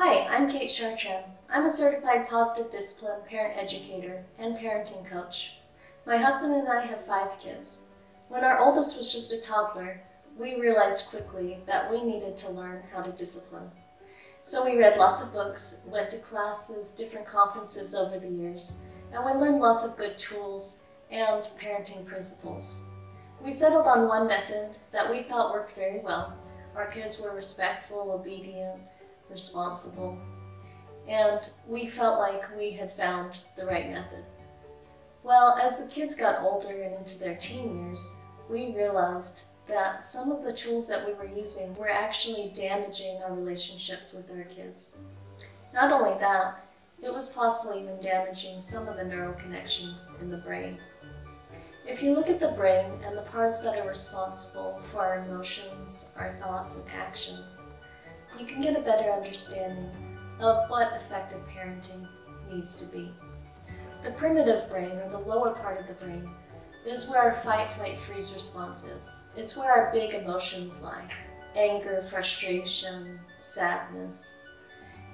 Hi, I'm Kate Chartrand. I'm a certified positive discipline parent educator and parenting coach. My husband and I have 5 kids. When our oldest was just a toddler, we realized quickly that we needed to learn how to discipline. So we read lots of books, went to classes, different conferences over the years, and we learned lots of good tools and parenting principles. We settled on one method that we thought worked very well. Our kids were respectful, obedient, responsible, and we felt like we had found the right method. Well, as the kids got older and into their teen years, we realized that some of the tools that we were using were actually damaging our relationships with our kids. Not only that, it was possibly even damaging some of the neural connections in the brain. If you look at the brain and the parts that are responsible for our emotions, our thoughts, and actions, you can get a better understanding of what effective parenting needs to be. The primitive brain, or the lower part of the brain, is where our fight, flight, freeze response is. It's where our big emotions lie: anger, frustration, sadness.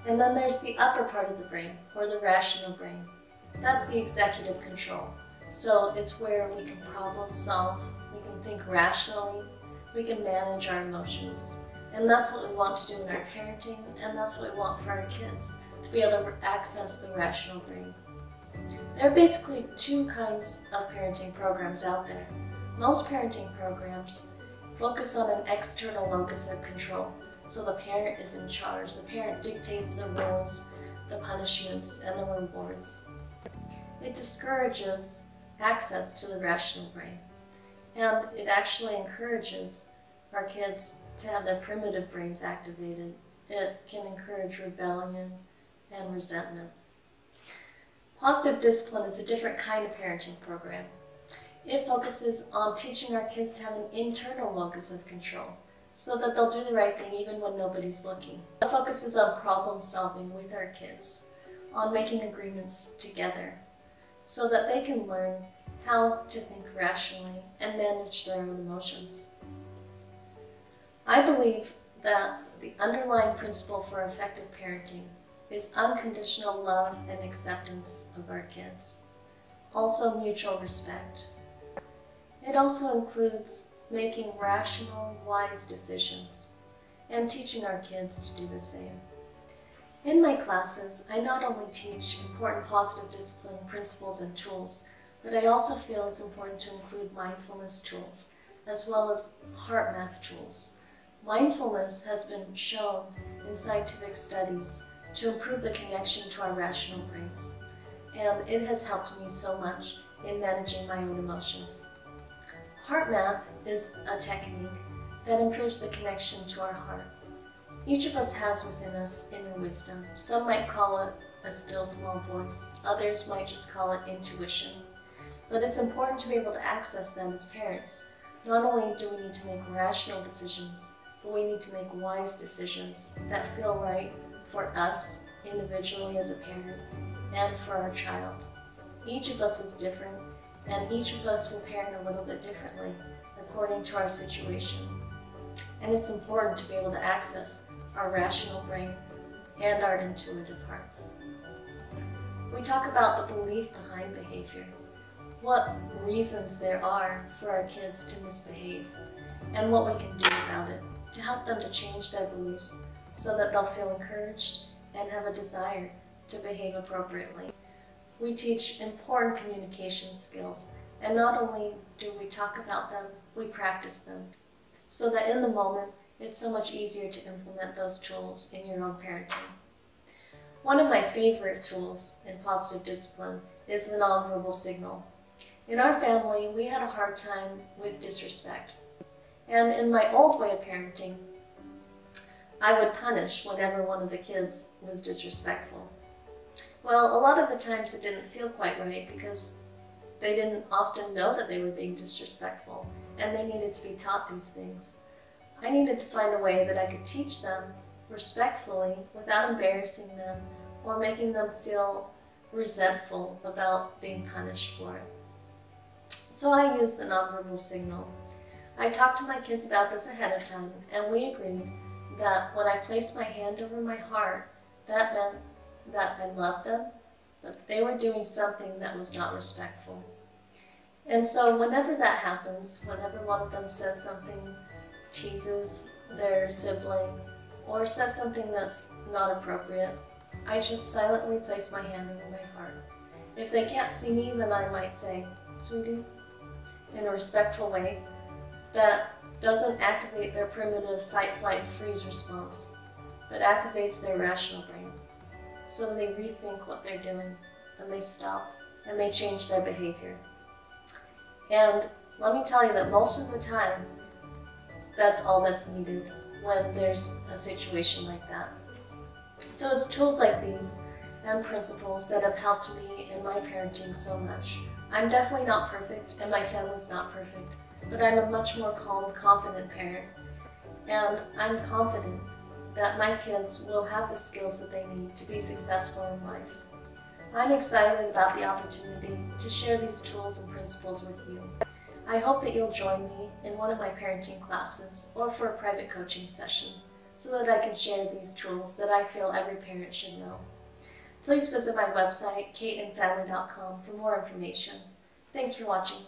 And then there's the upper part of the brain, or the rational brain. That's the executive control. So it's where we can problem solve, we can think rationally, we can manage our emotions. And that's what we want to do in our parenting, and that's what we want for our kids, to be able to access the rational brain. There are basically 2 kinds of parenting programs out there. Most parenting programs focus on an external locus of control, so the parent is in charge. The parent dictates the rules, the punishments, and the rewards. It discourages access to the rational brain, and it actually encourages our kids to have their primitive brains activated. It can encourage rebellion and resentment. Positive discipline is a different kind of parenting program. It focuses on teaching our kids to have an internal locus of control so that they'll do the right thing even when nobody's looking. It focuses on problem solving with our kids, on making agreements together so that they can learn how to think rationally and manage their own emotions. I believe that the underlying principle for effective parenting is unconditional love and acceptance of our kids. Also mutual respect. It also includes making rational, wise decisions and teaching our kids to do the same. In my classes, I not only teach important positive discipline principles and tools, but I also feel it's important to include mindfulness tools, as well as heart math tools. Mindfulness has been shown in scientific studies to improve the connection to our rational brains, and it has helped me so much in managing my own emotions. Heart math is a technique that improves the connection to our heart. Each of us has within us inner wisdom. Some might call it a still small voice, others might just call it intuition. But it's important to be able to access them as parents. Not only do we need to make rational decisions, but we need to make wise decisions that feel right for us individually as a parent and for our child. Each of us is different, and each of us will parent a little bit differently according to our situation. And it's important to be able to access our rational brain and our intuitive hearts. We talk about the belief behind behavior, what reasons there are for our kids to misbehave, and what we can do about it to help them to change their beliefs so that they'll feel encouraged and have a desire to behave appropriately. We teach important communication skills, and not only do we talk about them, we practice them, so that in the moment, it's so much easier to implement those tools in your own parenting. One of my favorite tools in positive discipline is the nonverbal signal. In our family, we had a hard time with disrespect. And in my old way of parenting, I would punish whenever one of the kids was disrespectful. Well, a lot of the times it didn't feel quite right because they didn't often know that they were being disrespectful, and they needed to be taught these things. I needed to find a way that I could teach them respectfully without embarrassing them or making them feel resentful about being punished for it. So I used the nonverbal signal. I talked to my kids about this ahead of time, and we agreed that when I placed my hand over my heart, that meant that I loved them, but they were doing something that was not respectful. And so whenever that happens, whenever one of them says something, teases their sibling, or says something that's not appropriate, I just silently place my hand over my heart. If they can't see me, then I might say, "Sweetie," in a respectful way that doesn't activate their primitive fight, flight, freeze response, but activates their rational brain. So they rethink what they're doing, and they stop, and they change their behavior. And let me tell you that most of the time, that's all that's needed when there's a situation like that. So it's tools like these and principles that have helped me in my parenting so much. I'm definitely not perfect, and my family's not perfect, but I'm a much more calm, confident parent, and I'm confident that my kids will have the skills that they need to be successful in life. I'm excited about the opportunity to share these tools and principles with you. I hope that you'll join me in one of my parenting classes or for a private coaching session so that I can share these tools that I feel every parent should know. Please visit my website, kateandfamily.com, for more information. Thanks for watching.